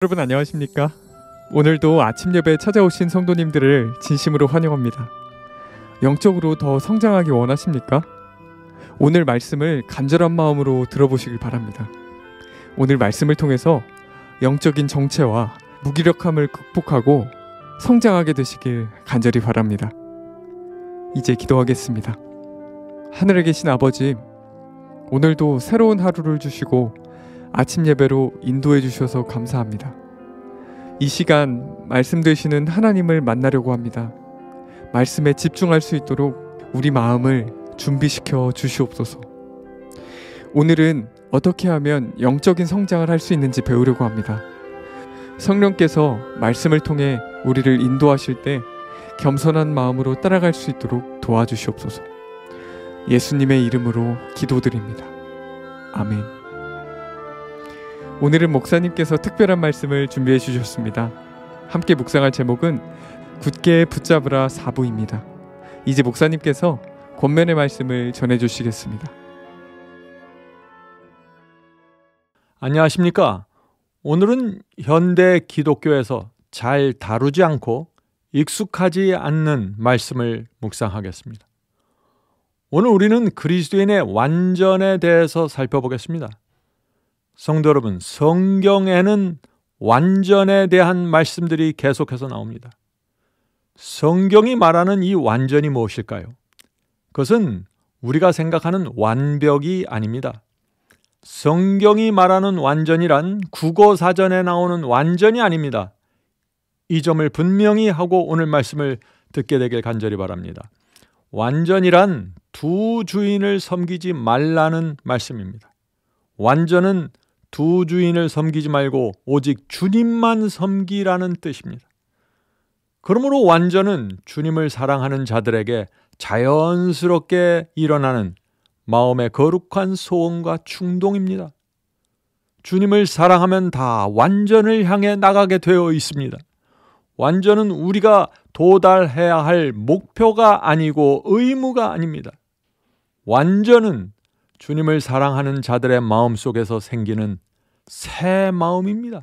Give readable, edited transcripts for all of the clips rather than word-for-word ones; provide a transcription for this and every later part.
여러분 안녕하십니까? 오늘도 아침 예배에 찾아오신 성도님들을 진심으로 환영합니다. 영적으로 더 성장하기 원하십니까? 오늘 말씀을 간절한 마음으로 들어보시길 바랍니다. 오늘 말씀을 통해서 영적인 정체와 무기력함을 극복하고 성장하게 되시길 간절히 바랍니다. 이제 기도하겠습니다. 하늘에 계신 아버지, 오늘도 새로운 하루를 주시고 아침 예배로 인도해 주셔서 감사합니다. 이 시간 말씀 되시는 하나님을 만나려고 합니다. 말씀에 집중할 수 있도록 우리 마음을 준비시켜 주시옵소서. 오늘은 어떻게 하면 영적인 성장을 할 수 있는지 배우려고 합니다. 성령께서 말씀을 통해 우리를 인도하실 때 겸손한 마음으로 따라갈 수 있도록 도와주시옵소서. 예수님의 이름으로 기도드립니다. 아멘. 오늘은 목사님께서 특별한 말씀을 준비해 주셨습니다. 함께 묵상할 제목은 굳게 붙잡으라 4부입니다. 이제 목사님께서 권면의 말씀을 전해 주시겠습니다. 안녕하십니까? 오늘은 현대 기독교에서 잘 다루지 않고 익숙하지 않는 말씀을 묵상하겠습니다. 오늘 우리는 그리스도인의 완전에 대해서 살펴보겠습니다. 성도 여러분, 성경에는 완전에 대한 말씀들이 계속해서 나옵니다. 성경이 말하는 이 완전이 무엇일까요? 그것은 우리가 생각하는 완벽이 아닙니다. 성경이 말하는 완전이란 국어사전에 나오는 완전이 아닙니다. 이 점을 분명히 하고 오늘 말씀을 듣게 되길 간절히 바랍니다. 완전이란 두 주인을 섬기지 말라는 말씀입니다. 완전은 두 주인을 섬기지 말고 오직 주님만 섬기라는 뜻입니다. 그러므로 완전은 주님을 사랑하는 자들에게 자연스럽게 일어나는 마음의 거룩한 소원과 충동입니다. 주님을 사랑하면 다 완전을 향해 나가게 되어 있습니다. 완전은 우리가 도달해야 할 목표가 아니고 의무가 아닙니다. 완전은 주님을 사랑하는 자들의 마음속에서 생기는 새 마음입니다.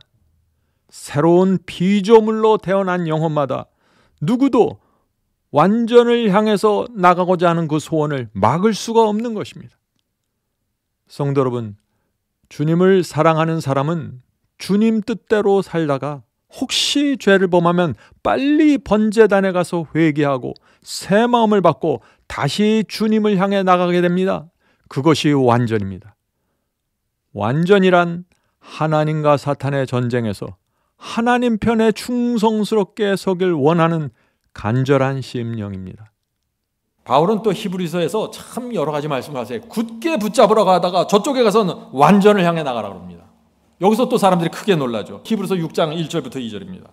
새로운 피조물로 태어난 영혼마다 누구도 완전을 향해서 나가고자 하는 그 소원을 막을 수가 없는 것입니다. 성도 여러분, 주님을 사랑하는 사람은 주님 뜻대로 살다가 혹시 죄를 범하면 빨리 번제단에 가서 회개하고 새 마음을 받고 다시 주님을 향해 나가게 됩니다. 그것이 완전입니다. 완전이란 하나님과 사탄의 전쟁에서 하나님 편에 충성스럽게 서길 원하는 간절한 심령입니다. 바울은 또 히브리서에서 참 여러 가지 말씀을 하세요. 굳게 붙잡으라고 하다가 저쪽에 가서는 완전을 향해 나가라고 합니다. 여기서 또 사람들이 크게 놀라죠. 히브리서 6장 1절부터 2절입니다.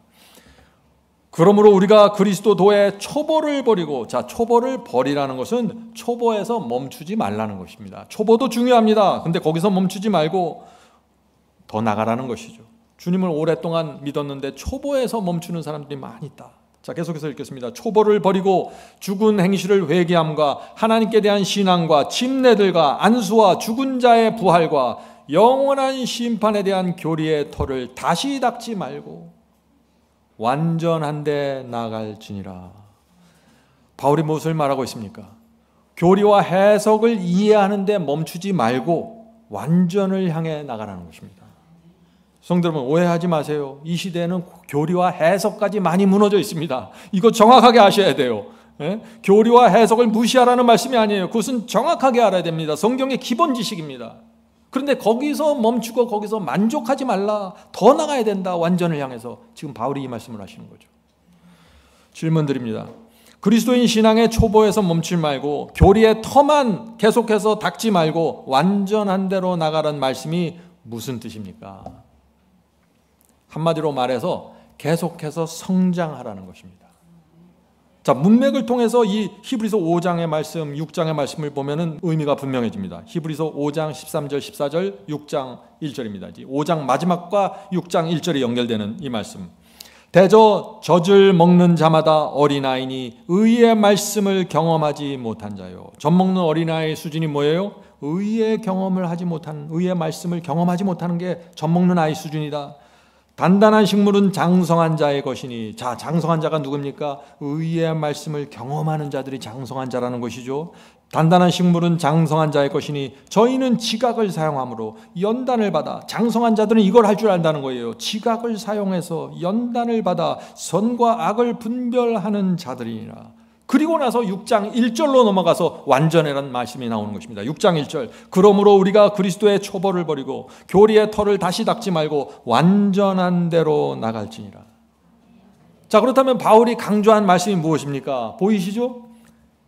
그러므로 우리가 그리스도도의 초보를 버리고, 자, 초보를 버리라는 것은 초보에서 멈추지 말라는 것입니다. 초보도 중요합니다. 근데 거기서 멈추지 말고 더 나가라는 것이죠. 주님을 오랫동안 믿었는데 초보에서 멈추는 사람들이 많이 있다. 자, 계속해서 읽겠습니다. 초보를 버리고 죽은 행실을 회개함과 하나님께 대한 신앙과 침례들과 안수와 죽은 자의 부활과 영원한 심판에 대한 교리의 터를 다시 닦지 말고 완전한 데 나갈지니라. 바울이 무엇을 말하고 있습니까? 교리와 해석을 이해하는 데 멈추지 말고 완전을 향해 나가라는 것입니다. 성도 여러분, 오해하지 마세요. 이 시대에는 교리와 해석까지 많이 무너져 있습니다. 이거 정확하게 아셔야 돼요. 예? 교리와 해석을 무시하라는 말씀이 아니에요. 그것은 정확하게 알아야 됩니다. 성경의 기본 지식입니다. 그런데 거기서 멈추고 거기서 만족하지 말라. 더 나가야 된다. 완전을 향해서. 지금 바울이 이 말씀을 하시는 거죠. 질문 드립니다. 그리스도인 신앙의 초보에서 멈추지 말고 교리의 터만 계속해서 닦지 말고 완전한 대로 나가라는 말씀이 무슨 뜻입니까? 한마디로 말해서 계속해서 성장하라는 것입니다. 자, 문맥을 통해서 이 히브리서 5장의 말씀, 6장의 말씀을 보면은 의미가 분명해집니다. 히브리서 5장 13절, 14절, 6장 1절입니다. 5장 마지막과 6장 1절이 연결되는 이 말씀. 대저 젖을 먹는 자마다 어린아이니 의의 말씀을 경험하지 못한 자요. 젖 먹는 어린아이의 수준이 뭐예요? 의의 경험을 하지 못한, 의의 말씀을 경험하지 못하는 게 젖 먹는 아이 수준이다. 단단한 식물은 장성한 자의 것이니. 자, 장성한 자가 누굽니까? 의의 말씀을 경험하는 자들이 장성한 자라는 것이죠. 단단한 식물은 장성한 자의 것이니 저희는 지각을 사용함으로 연단을 받아. 장성한 자들은 이걸 할 줄 안다는 거예요. 지각을 사용해서 연단을 받아 선과 악을 분별하는 자들이니라. 그리고 나서 6장 1절로 넘어가서 완전해라는 말씀이 나오는 것입니다. 6장 1절. 그러므로 우리가 그리스도의 초벌을 버리고 교리의 털을 다시 닦지 말고 완전한 대로 나갈지니라. 자, 그렇다면 바울이 강조한 말씀이 무엇입니까? 보이시죠?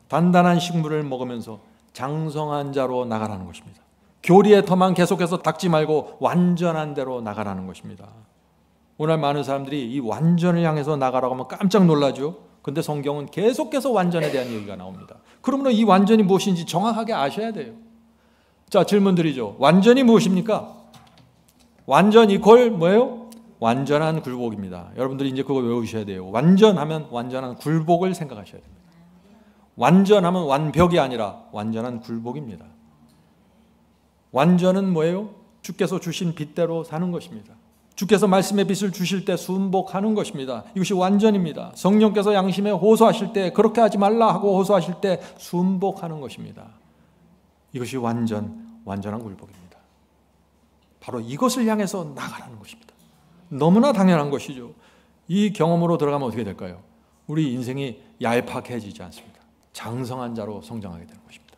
단단한 식물을 먹으면서 장성한 자로 나가라는 것입니다. 교리의 터만 계속해서 닦지 말고 완전한 대로 나가라는 것입니다. 오늘 많은 사람들이 이 완전을 향해서 나가라고 하면 깜짝 놀라죠. 근데 성경은 계속해서 완전에 대한 얘기가 나옵니다. 그러므로 이 완전이 무엇인지 정확하게 아셔야 돼요. 자, 질문 드리죠. 완전이 무엇입니까? 완전 이퀄 뭐예요? 완전한 굴복입니다. 여러분들이 이제 그거 외우셔야 돼요. 완전하면 완전한 굴복을 생각하셔야 됩니다. 완전하면 완벽이 아니라 완전한 굴복입니다. 완전은 뭐예요? 주께서 주신 빛대로 사는 것입니다. 주께서 말씀의 빛을 주실 때 순복하는 것입니다. 이것이 완전입니다. 성령께서 양심에 호소하실 때 그렇게 하지 말라 하고 호소하실 때 순복하는 것입니다. 이것이 완전한 굴복입니다. 바로 이것을 향해서 나가라는 것입니다. 너무나 당연한 것이죠. 이 경험으로 들어가면 어떻게 될까요? 우리 인생이 얄팍해지지 않습니다. 장성한 자로 성장하게 되는 것입니다.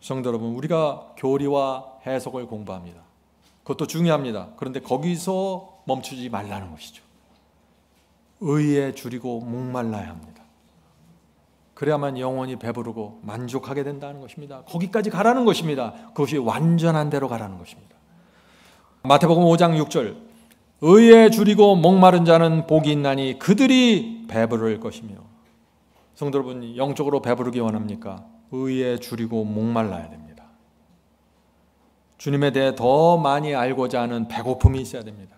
성도 여러분, 우리가 교리와 해석을 공부합니다. 그것도 중요합니다. 그런데 거기서 멈추지 말라는 것이죠. 의에 줄이고 목말라야 합니다. 그래야만 영원히 배부르고 만족하게 된다는 것입니다. 거기까지 가라는 것입니다. 그것이 완전한 대로 가라는 것입니다. 마태복음 5장 6절. 의에 줄이고 목마른 자는 복이 있나니 그들이 배부를 것이며. 성도 여러분, 영적으로 배부르기 원합니까? 의에 줄이고 목말라야 됩니다. 주님에 대해 더 많이 알고자 하는 배고픔이 있어야 됩니다.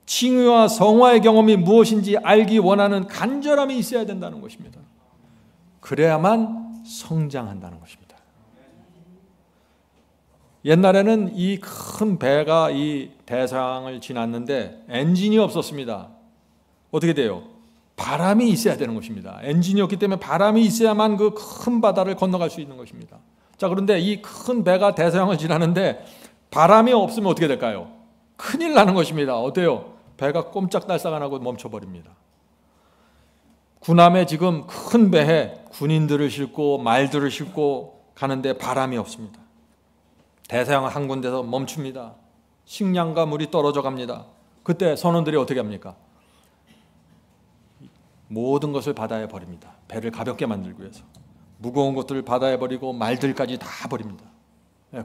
칭의와 성화의 경험이 무엇인지 알기 원하는 간절함이 있어야 된다는 것입니다. 그래야만 성장한다는 것입니다. 옛날에는 이 큰 배가 이 대서양을 지났는데 엔진이 없었습니다. 어떻게 돼요? 바람이 있어야 되는 것입니다. 엔진이 없기 때문에 바람이 있어야만 그 큰 바다를 건너갈 수 있는 것입니다. 자, 그런데 이 큰 배가 대서양을 지나는데 바람이 없으면 어떻게 될까요? 큰일 나는 것입니다. 어때요? 배가 꼼짝달싹 안 하고 멈춰버립니다. 군함에 지금 큰 배에 군인들을 싣고 말들을 싣고 가는데 바람이 없습니다. 대서양 한 군데서 멈춥니다. 식량과 물이 떨어져 갑니다. 그때 선원들이 어떻게 합니까? 모든 것을 바다에 버립니다. 배를 가볍게 만들기 위해서. 무거운 것들을 바다에 버리고 말들까지 다 버립니다.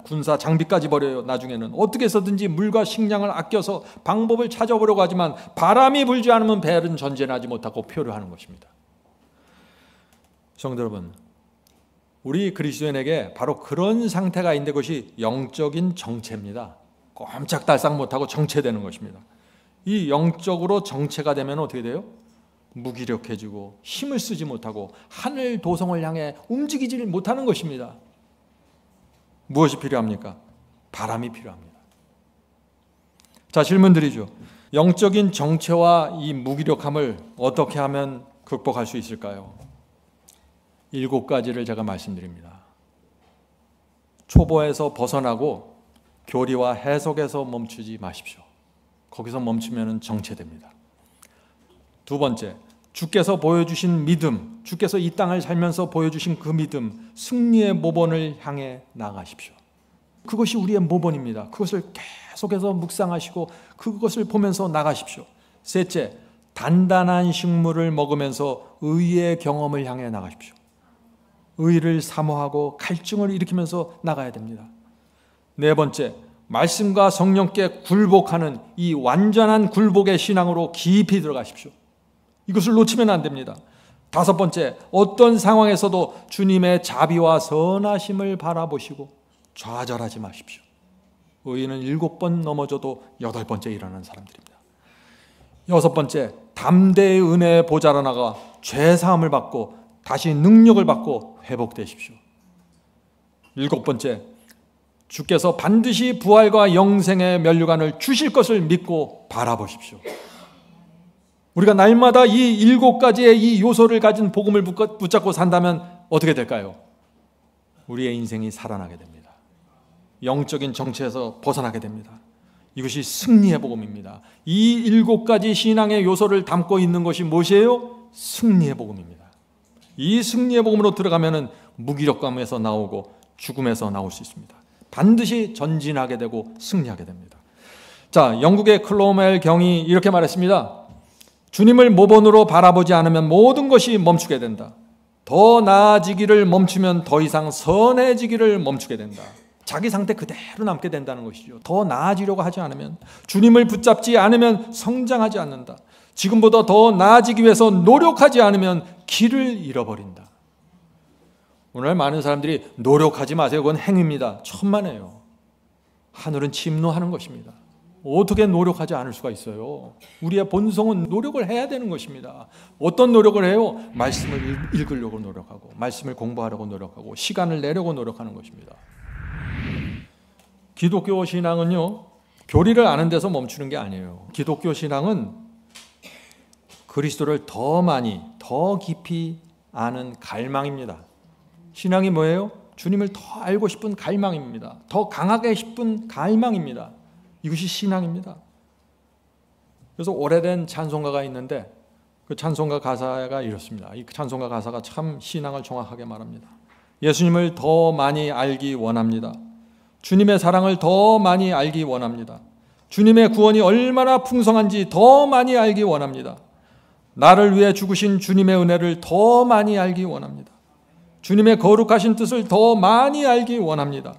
군사 장비까지 버려요. 나중에는 어떻게 해서든지 물과 식량을 아껴서 방법을 찾아보려고 하지만 바람이 불지 않으면 배는 전진하지 못하고 표류하는 것입니다. 성도 여러분, 우리 그리스도인에게 바로 그런 상태가 있는데 그것이 영적인 정체입니다. 꼼짝달싹 못하고 정체되는 것입니다. 이 영적으로 정체가 되면 어떻게 돼요? 무기력해지고 힘을 쓰지 못하고 하늘 도성을 향해 움직이지 못하는 것입니다. 무엇이 필요합니까? 바람이 필요합니다. 자, 질문 드리죠. 영적인 정체와 이 무기력함을 어떻게 하면 극복할 수 있을까요? 7가지를 제가 말씀드립니다. 초보에서 벗어나고 교리와 해석에서 멈추지 마십시오. 거기서 멈추면 정체됩니다. 두 번째, 주께서 보여주신 믿음, 주께서 이 땅을 살면서 보여주신 그 믿음, 승리의 모본을 향해 나가십시오. 그것이 우리의 모본입니다. 그것을 계속해서 묵상하시고 그것을 보면서 나가십시오. 셋째, 단단한 식물을 먹으면서 의의 경험을 향해 나가십시오. 의를 사모하고 갈증을 일으키면서 나가야 됩니다. 네 번째, 말씀과 성령께 굴복하는 이 완전한 굴복의 신앙으로 깊이 들어가십시오. 이것을 놓치면 안 됩니다. 다섯 번째, 어떤 상황에서도 주님의 자비와 선하심을 바라보시고 좌절하지 마십시오. 의인은 7번 넘어져도 8번째 일어나는 사람들입니다. 여섯 번째, 담대의 은혜의 보좌로 나가 죄사함을 받고 다시 능력을 받고 회복되십시오. 7번째, 주께서 반드시 부활과 영생의 면류관을 주실 것을 믿고 바라보십시오. 우리가 날마다 이 7가지의 이 요소를 가진 복음을 붙잡고 산다면 어떻게 될까요? 우리의 인생이 살아나게 됩니다. 영적인 정체에서 벗어나게 됩니다. 이것이 승리의 복음입니다. 이 7가지 신앙의 요소를 담고 있는 것이 무엇이에요? 승리의 복음입니다. 이 승리의 복음으로 들어가면 무기력감에서 나오고 죽음에서 나올 수 있습니다. 반드시 전진하게 되고 승리하게 됩니다. 자, 영국의 클로멜 경이 이렇게 말했습니다. 주님을 모본으로 바라보지 않으면 모든 것이 멈추게 된다. 더 나아지기를 멈추면 더 이상 선해지기를 멈추게 된다. 자기 상태 그대로 남게 된다는 것이죠. 더 나아지려고 하지 않으면, 주님을 붙잡지 않으면 성장하지 않는다. 지금보다 더 나아지기 위해서 노력하지 않으면 길을 잃어버린다. 오늘 많은 사람들이 노력하지 마세요. 그건 행위입니다. 천만에요. 하늘은 침노하는 것입니다. 어떻게 노력하지 않을 수가 있어요? 우리의 본성은 노력을 해야 되는 것입니다. 어떤 노력을 해요? 말씀을 읽으려고 노력하고, 말씀을 공부하려고 노력하고, 시간을 내려고 노력하는 것입니다. 기독교 신앙은요, 교리를 아는 데서 멈추는 게 아니에요. 기독교 신앙은 그리스도를 더 많이, 더 깊이 아는 갈망입니다. 신앙이 뭐예요? 주님을 더 알고 싶은 갈망입니다. 더 강하게 싶은 갈망입니다. 이것이 신앙입니다. 그래서 오래된 찬송가가 있는데 그 찬송가 가사가 이렇습니다. 이 찬송가 가사가 참 신앙을 정확하게 말합니다. 예수님을 더 많이 알기 원합니다. 주님의 사랑을 더 많이 알기 원합니다. 주님의 구원이 얼마나 풍성한지 더 많이 알기 원합니다. 나를 위해 죽으신 주님의 은혜를 더 많이 알기 원합니다. 주님의 거룩하신 뜻을 더 많이 알기 원합니다.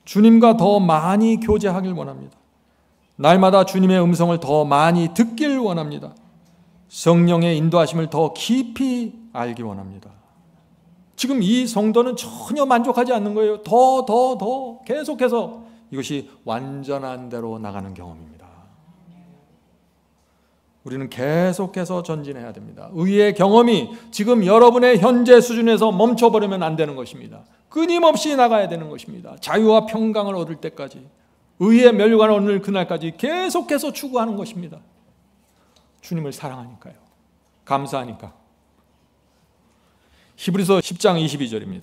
주님과 더 많이 교제하길 원합니다. 날마다 주님의 음성을 더 많이 듣길 원합니다. 성령의 인도하심을 더 깊이 알기 원합니다. 지금 이 성도는 전혀 만족하지 않는 거예요. 더 계속해서 이것이 완전한 대로 나가는 경험입니다. 우리는 계속해서 전진해야 됩니다. 의의 경험이 지금 여러분의 현재 수준에서 멈춰버리면 안 되는 것입니다. 끊임없이 나가야 되는 것입니다. 자유와 평강을 얻을 때까지, 의의 면류관을 얻는 그날까지 계속해서 추구하는 것입니다. 주님을 사랑하니까요. 감사하니까. 히브리서 10장 22절입니다.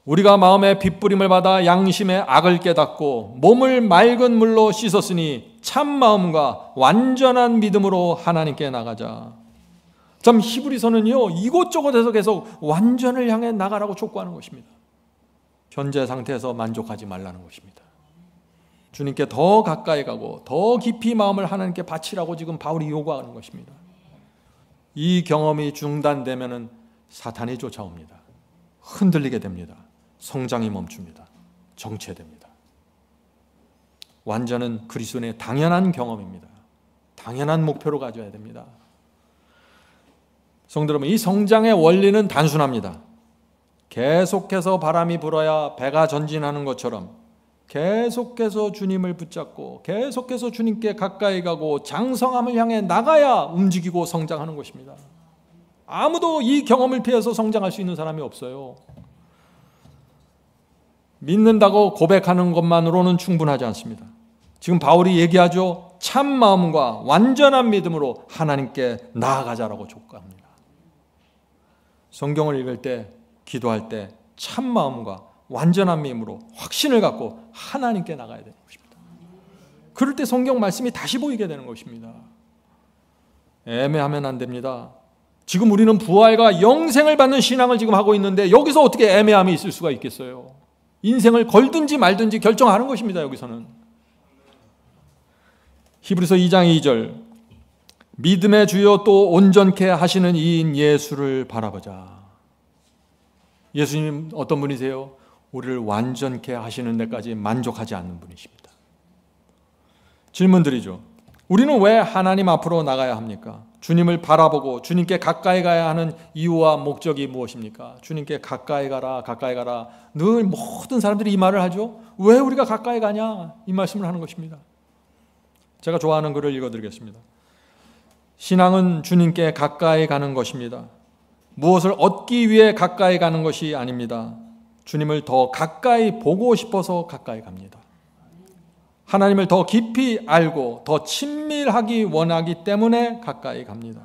우리가 마음에 빗부림을 받아 양심의 악을 깨닫고 몸을 맑은 물로 씻었으니 참 마음과 완전한 믿음으로 하나님께 나가자. 참 히브리서는요, 이곳저곳에서 계속 완전을 향해 나가라고 촉구하는 것입니다. 현재 상태에서 만족하지 말라는 것입니다. 주님께 더 가까이 가고 더 깊이 마음을 하나님께 바치라고 지금 바울이 요구하는 것입니다. 이 경험이 중단되면은 사탄이 쫓아옵니다. 흔들리게 됩니다. 성장이 멈춥니다. 정체됩니다. 완전은 그리스도의 당연한 경험입니다. 당연한 목표로 가져야 됩니다. 성도 여러분, 이 성장의 원리는 단순합니다. 계속해서 바람이 불어야 배가 전진하는 것처럼 계속해서 주님을 붙잡고 계속해서 주님께 가까이 가고 장성함을 향해 나가야 움직이고 성장하는 것입니다. 아무도 이 경험을 피해서 성장할 수 있는 사람이 없어요. 믿는다고 고백하는 것만으로는 충분하지 않습니다. 지금 바울이 얘기하죠. 참 마음과 완전한 믿음으로 하나님께 나아가자라고 촉구합니다. 성경을 읽을 때, 기도할 때 참 마음과 완전한 믿음으로 확신을 갖고 하나님께 나가야 되는 것입니다. 그럴 때 성경 말씀이 다시 보이게 되는 것입니다. 애매하면 안 됩니다. 지금 우리는 부활과 영생을 받는 신앙을 지금 하고 있는데 여기서 어떻게 애매함이 있을 수가 있겠어요? 인생을 걸든지 말든지 결정하는 것입니다. 여기서는 히브리서 2장 2절 믿음의 주요 또 온전케 하시는 이인 예수를 바라보자. 예수님 어떤 분이세요? 우리를 완전케 하시는 데까지 만족하지 않는 분이십니다. 질문 드리죠. 우리는 왜 하나님 앞으로 나가야 합니까? 주님을 바라보고 주님께 가까이 가야 하는 이유와 목적이 무엇입니까? 주님께 가까이 가라, 가까이 가라. 늘 모든 사람들이 이 말을 하죠. 왜 우리가 가까이 가냐? 이 말씀을 하는 것입니다. 제가 좋아하는 글을 읽어드리겠습니다. 신앙은 주님께 가까이 가는 것입니다. 무엇을 얻기 위해 가까이 가는 것이 아닙니다. 주님을 더 가까이 보고 싶어서 가까이 갑니다. 하나님을 더 깊이 알고 더 친밀하기 원하기 때문에 가까이 갑니다.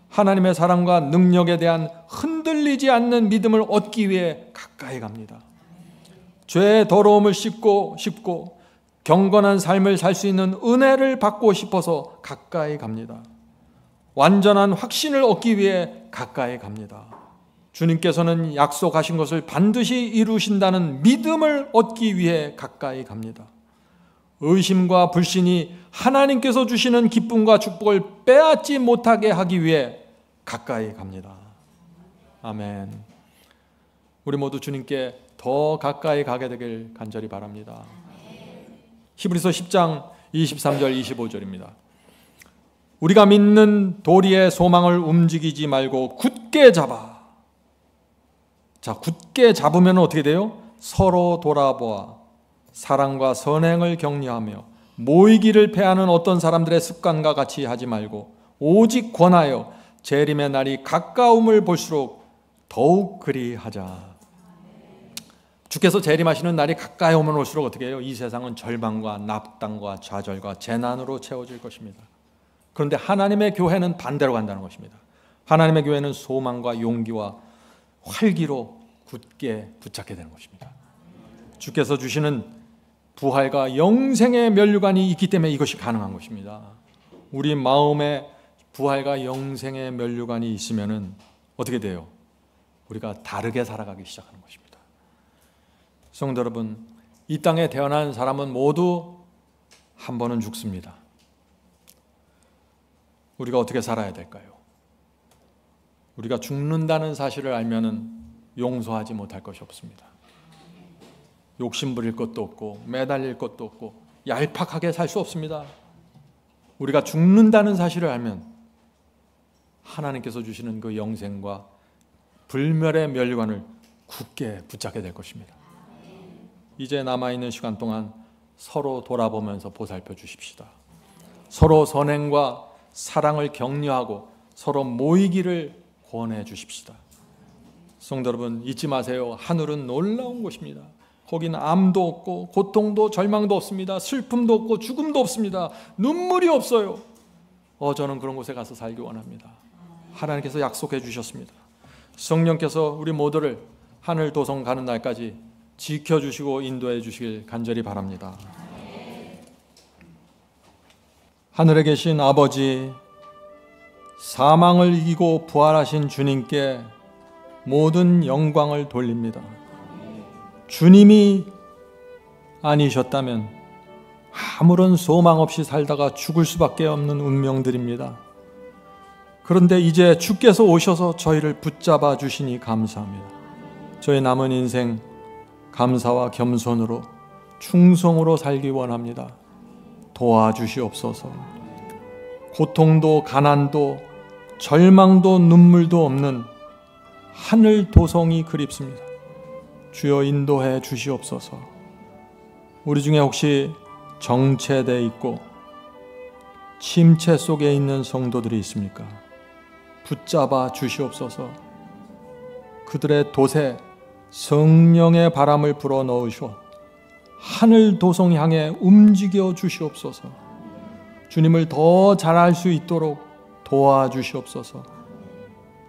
하나님의 사랑과 능력에 대한 흔들리지 않는 믿음을 얻기 위해 가까이 갑니다. 죄의 더러움을 씻고 싶고 경건한 삶을 살 수 있는 은혜를 받고 싶어서 가까이 갑니다. 완전한 확신을 얻기 위해 가까이 갑니다. 주님께서는 약속하신 것을 반드시 이루신다는 믿음을 얻기 위해 가까이 갑니다. 의심과 불신이 하나님께서 주시는 기쁨과 축복을 빼앗지 못하게 하기 위해 가까이 갑니다. 아멘. 우리 모두 주님께 더 가까이 가게 되길 간절히 바랍니다. 히브리서 10장 23절 25절입니다. 우리가 믿는 도리의 소망을 움직이지 말고 굳게 잡아. 자, 굳게 잡으면 어떻게 돼요? 서로 돌아보아 사랑과 선행을 격려하며 모이기를 패하는 어떤 사람들의 습관과 같이 하지 말고 오직 권하여 재림의 날이 가까움을 볼수록 더욱 그리하자. 주께서 재림하시는 날이 가까이 오면 올수록 어떻게 해요? 이 세상은 절망과 낙담과 좌절과 재난으로 채워질 것입니다. 그런데 하나님의 교회는 반대로 간다는 것입니다. 하나님의 교회는 소망과 용기와 활기로 굳게 붙잡게 되는 것입니다. 주께서 주시는 부활과 영생의 면류관이 있기 때문에 이것이 가능한 것입니다. 우리 마음에 부활과 영생의 면류관이 있으면 어떻게 돼요? 우리가 다르게 살아가기 시작하는 것입니다. 성도 여러분, 이 땅에 태어난 사람은 모두 한 번은 죽습니다. 우리가 어떻게 살아야 될까요? 우리가 죽는다는 사실을 알면은 용서하지 못할 것이 없습니다. 욕심 부릴 것도 없고 매달릴 것도 없고 얄팍하게 살 수 없습니다. 우리가 죽는다는 사실을 알면 하나님께서 주시는 그 영생과 불멸의 면류관을 굳게 붙잡게 될 것입니다. 이제 남아있는 시간 동안 서로 돌아보면서 보살펴 주십시다. 서로 선행과 사랑을 격려하고 서로 모이기를 권해 주십시다. 성도 여러분, 잊지 마세요. 하늘은 놀라운 곳입니다. 거기는 암도 없고 고통도 절망도 없습니다. 슬픔도 없고 죽음도 없습니다. 눈물이 없어요. 저는 그런 곳에 가서 살기 원합니다. 하나님께서 약속해 주셨습니다. 성령께서 우리 모두를 하늘 도성 가는 날까지 지켜주시고 인도해 주시길 간절히 바랍니다. 하늘에 계신 아버지, 사망을 이기고 부활하신 주님께 모든 영광을 돌립니다. 주님이 아니셨다면 아무런 소망 없이 살다가 죽을 수밖에 없는 운명들입니다. 그런데 이제 주께서 오셔서 저희를 붙잡아 주시니 감사합니다. 저희 남은 인생 감사와 겸손으로 충성으로 살기 원합니다. 도와주시옵소서. 고통도 가난도 절망도 눈물도 없는 하늘 도성이 그립습니다. 주여 인도해 주시옵소서. 우리 중에 혹시 정체되어 있고 침체 속에 있는 성도들이 있습니까? 붙잡아 주시옵소서. 그들의 돛에 성령의 바람을 불어 넣으시오 하늘 도성 향해 움직여 주시옵소서. 주님을 더 잘할 수 있도록 도와주시옵소서.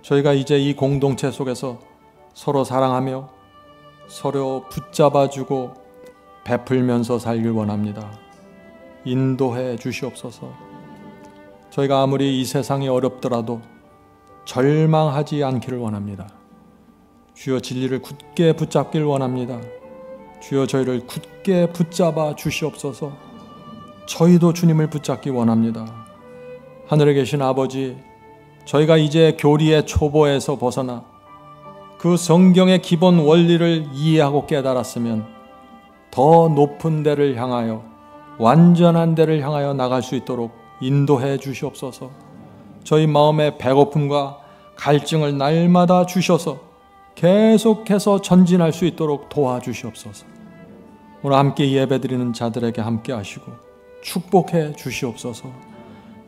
저희가 이제 이 공동체 속에서 서로 사랑하며 서로 붙잡아주고 베풀면서 살길 원합니다. 인도해 주시옵소서. 저희가 아무리 이 세상이 어렵더라도 절망하지 않기를 원합니다. 주여 진리를 굳게 붙잡길 원합니다. 주여 저희를 굳게 붙잡아 주시옵소서. 저희도 주님을 붙잡기 원합니다. 하늘에 계신 아버지, 저희가 이제 교리의 초보에서 벗어나 그 성경의 기본 원리를 이해하고 깨달았으면 더 높은 데를 향하여 완전한 데를 향하여 나갈 수 있도록 인도해 주시옵소서. 저희 마음의 배고픔과 갈증을 날마다 주셔서 계속해서 전진할 수 있도록 도와주시옵소서. 오늘 함께 예배드리는 자들에게 함께 하시고 축복해 주시옵소서.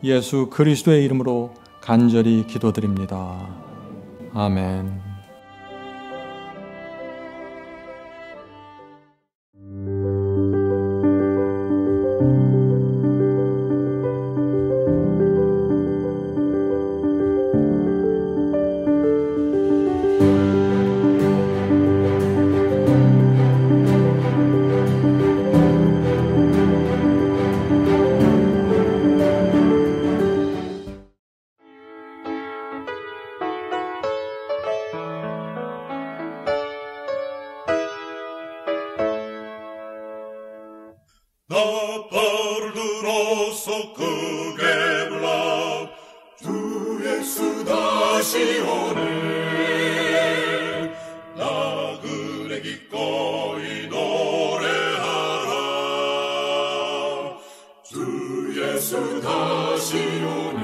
예수 그리스도의 이름으로 간절히 기도드립니다. 아멘. 다시 오네. 나그네 기꺼이 노래하라. 주 예수 다시 오네.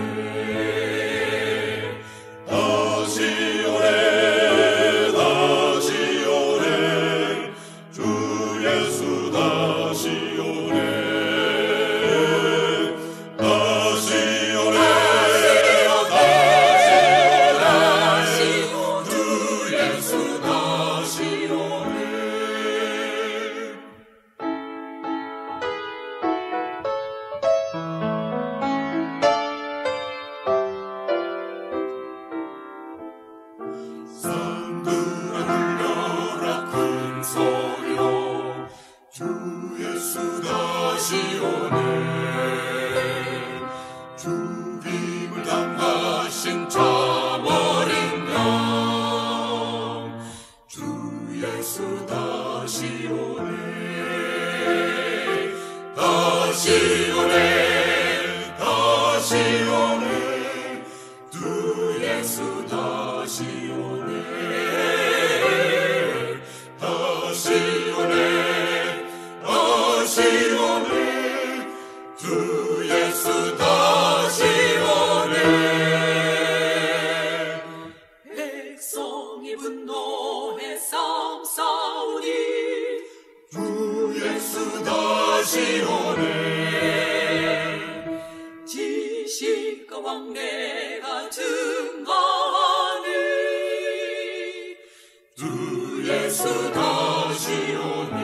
다시 오네. 다시 오네. 주 예수 다시 오네. 다시 오네. 주 예수 다시 오네. 산들아 울려라 큰 소리로. 주 예수 다시 오네. 죽임을 당하신 참 어린 양. 주 예수 다시 오네. 다시 오네. 다시 오네. 주 예수 다시 오네. 다시 오네. 다시 오네. 주 예수 다시 오네. 백성이 분노해 싸움싸우니 주 예수 다시 오네. 지식과 왕래가 증거하니 주 예수 다시 오네.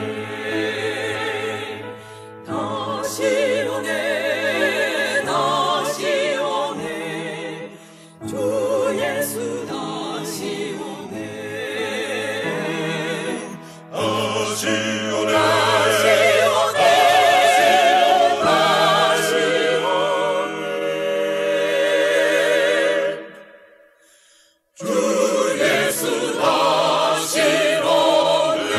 다시 오네. 다시 오네. 주 예수 다시 오네. 다시 오네. 다시 오네. 다시 주 예수 다시 오네.